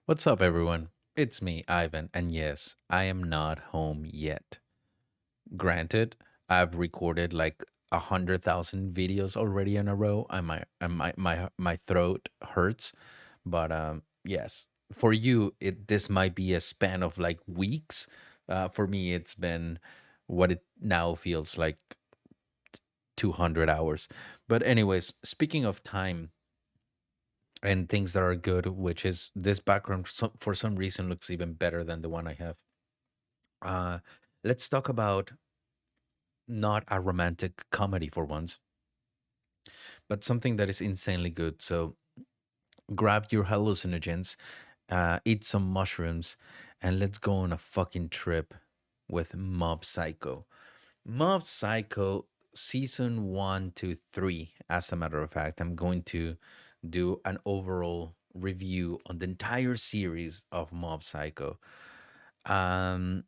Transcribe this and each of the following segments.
What's up, everyone? It's me, Ivan, and yes, I am not home yet. Granted, I've recorded like 100,000 videos already in a row, and my throat hurts. But yes, for you, this might be a span of like weeks. For me, it's been what it now feels like 200 hours. But anyways, speaking of time and things that are good, which is this background for some reason looks even better than the one I have. Uh, let's talk about not a romantic comedy for once, but something that is insanely good. So grab your hallucinogens, eat some mushrooms, and let's go on a fucking trip with Mob Psycho. Mob Psycho season one to three. As a matter of fact, I'm going to do an overall review on the entire series of Mob Psycho. Um,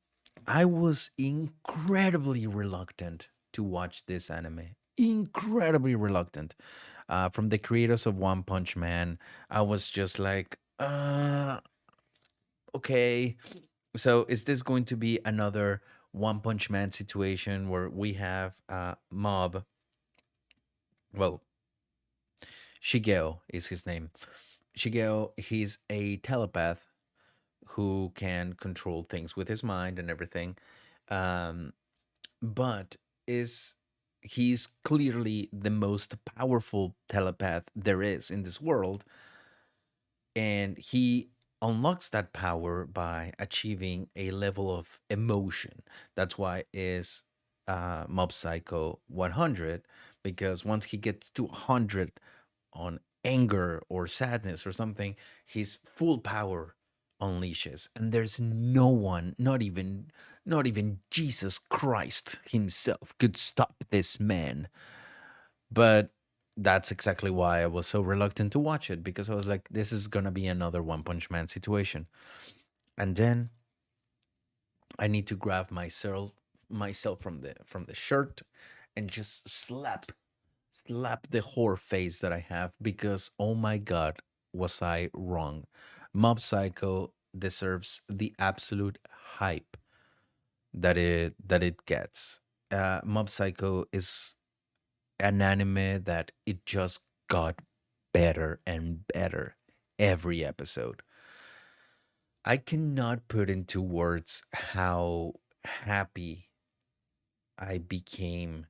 I was incredibly reluctant to watch this anime. Incredibly reluctant. From the creators of One Punch Man, I was just like, okay. So is this going to be another One Punch Man situation where we have Mob? Well, Shigeo is his name. Shigeo, he's a telepath who can control things with his mind and everything. Um, but is he's clearly the most powerful telepath there is in this world, and he unlocks that power by achieving a level of emotion. That's why is Mob Psycho 100, because once he gets to 100 on anger or sadness or something, his full power unleashes, and there's no one, not even Jesus Christ himself could stop this man. But that's exactly why I was so reluctant to watch it, because I was like, this is gonna be another One Punch Man situation. And then I need to grab myself from the shirt and just slap the whore face that I have, because oh my god, was I wrong. Mob Psycho deserves the absolute hype that it gets. Mob Psycho is an anime that it just got better and better every episode. I cannot put into words how happy I became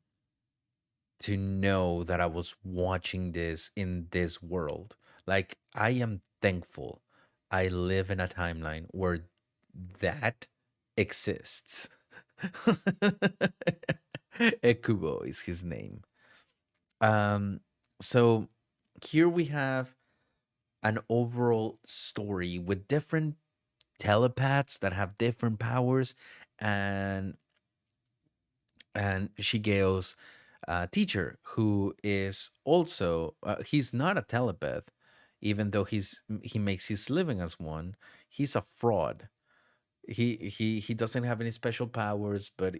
to know that I was watching this in this world. Like, I am thankful I live in a timeline where that exists. Ekubo is his name. Um, so here we have an overall story with different telepaths that have different powers, and Shigeo's teacher, who is also he's not a telepath, even though he makes his living as one. He's a fraud. He doesn't have any special powers, but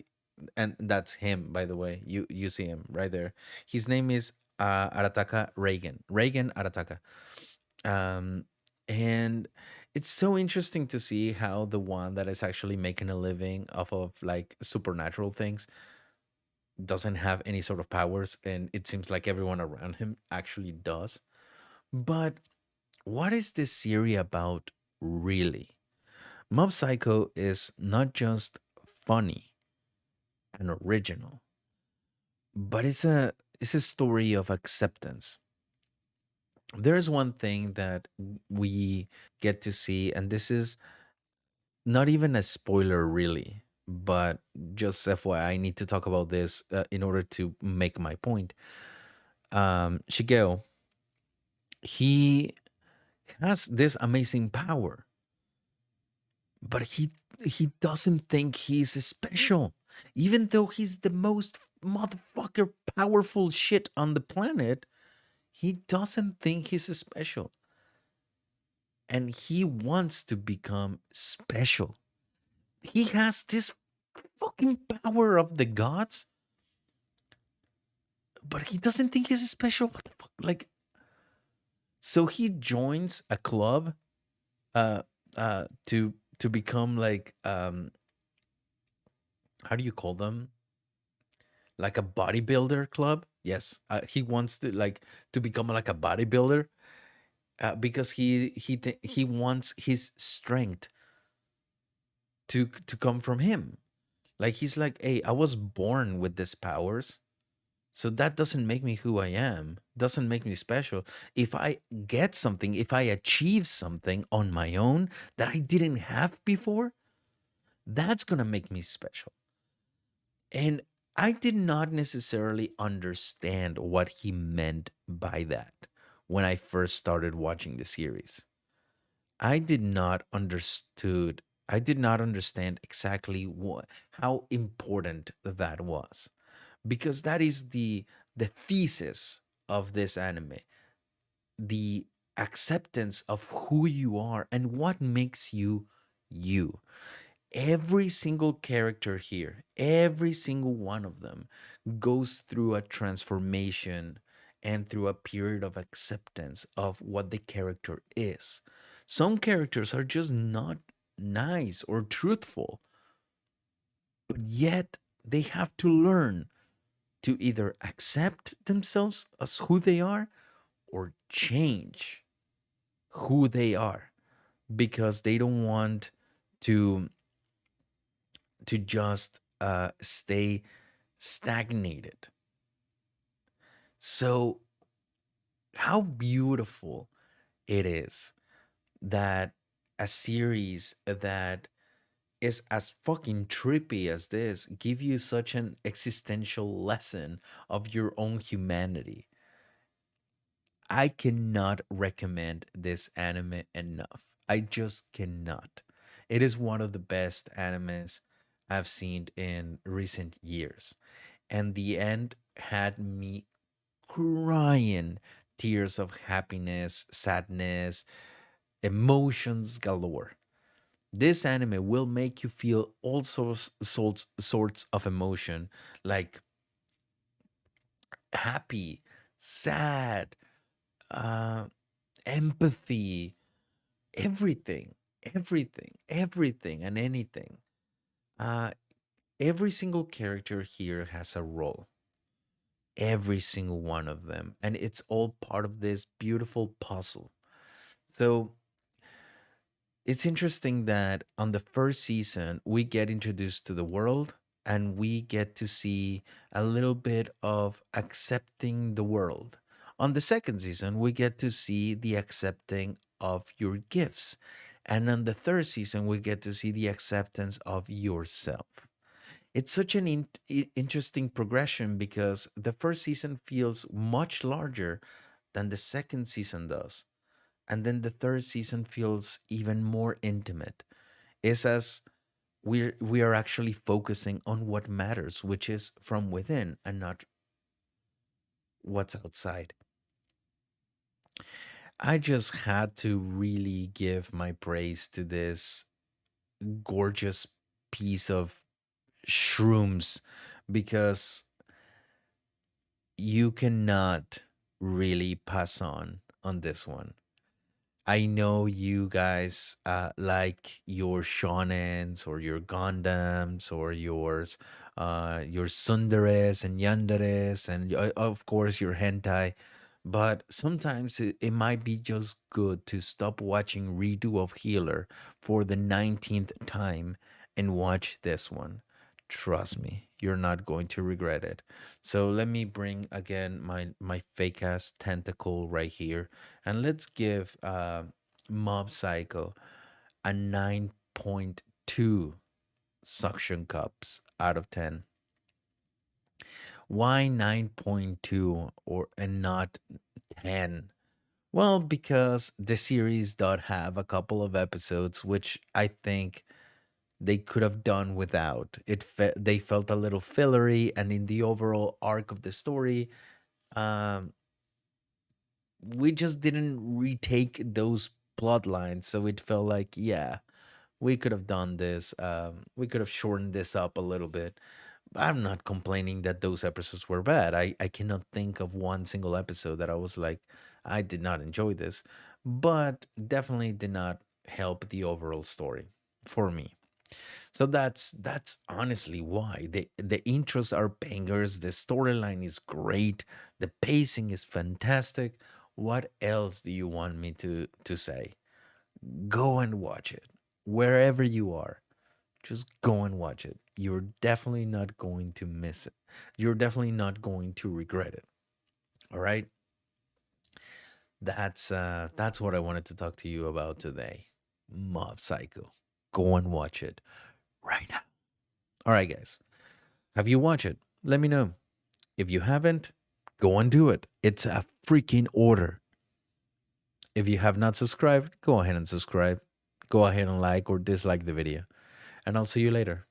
and that's him, by the way. You see him right there. His name is Arataka Reagan Arataka. Um, and it's so interesting to see how the one that is actually making a living off of like supernatural things doesn't have any sort of powers, and it seems like everyone around him actually does. But what is this series about, really? Mob Psycho is not just funny and original, but it's a story of acceptance. There's one thing that we get to see, and this is not even a spoiler really, but just FYI, I need to talk about this in order to make my point. Shigeo, he has this amazing power, but he doesn't think he's special, even though he's the most motherfucker powerful shit on the planet. He doesn't think he's special, and he wants to become special. He has this fucking power of the gods, but he doesn't think he's special. What the fuck? Like, so he joins a club to become like how do you call them, like a bodybuilder club. Yes, he wants to like to become like a bodybuilder, because he wants his strength to come from him. Like he's like, hey, I was born with these powers, so that doesn't make me who I am. Doesn't make me special. If I get something, if I achieve something on my own that I didn't have before, that's gonna make me special. And I did not necessarily understand what he meant by that when I first started watching the series. I did not understood I did not understand exactly how important that was, because that is the thesis of this anime, the acceptance of who you are and what makes you you. Every single character here, every single one of them goes through a transformation and through a period of acceptance of what the character is. Some characters are just not nice or truthful, but yet they have to learn to either accept themselves as who they are or change who they are, because they don't want to just stay stagnated. So how beautiful it is that a series that is as fucking trippy as this give you such an existential lesson of your own humanity. I cannot recommend this anime enough. I just cannot. It is one of the best animes I've seen in recent years. And the end had me crying tears of happiness, sadness, emotions galore. This anime will make you feel all sorts of emotion, like happy, sad, uh, empathy, everything, everything, and anything. Uh, every single character here has a role, every single one of them, and it's all part of this beautiful puzzle. So it's interesting that on the first season, we get introduced to the world and we get to see a little bit of accepting the world. On the second season, we get to see the accepting of your gifts. And on the third season, we get to see the acceptance of yourself. It's such an interesting progression because the first season feels much larger than the second season does, and then the third season feels even more intimate. It's as we are actually focusing on what matters, which is from within and not what's outside. I just had to really give my praise to this gorgeous piece of shrooms, because you cannot really pass on this one. I know you guys like your shonens or your Gundams or your sundares and yanderes and of course your hentai, but sometimes it might be just good to stop watching redo of Healer for the 19th time and watch this one. Trust me, you're not going to regret it. So let me bring again my fake ass tentacle right here, and let's give Mob Psycho a 9.2 suction cups out of 10. Why 9.2 or and not 10? Well, because the series does have a couple of episodes which I think they could have done without. They felt a little fillery, and in the overall arc of the story, um, we just didn't retake those plot lines. So it felt like, yeah, we could have done this. We could have shortened this up a little bit. I'm not complaining that those episodes were bad. I cannot think of one single episode that I was like, I did not enjoy this, but definitely did not help the overall story for me. So that's honestly why the intros are bangers, the storyline is great, the pacing is fantastic. What else do you want me to say? Go and watch it wherever you are. Just go and watch it. You're definitely not going to miss it. You're definitely not going to regret it. All right. That's what I wanted to talk to you about today. Mob Psycho. Go and watch it right now. All right, guys. Have you watched it? Let me know. If you haven't, go and do it. It's a freaking order. If you have not subscribed, go ahead and subscribe. Go ahead and like or dislike the video. And I'll see you later.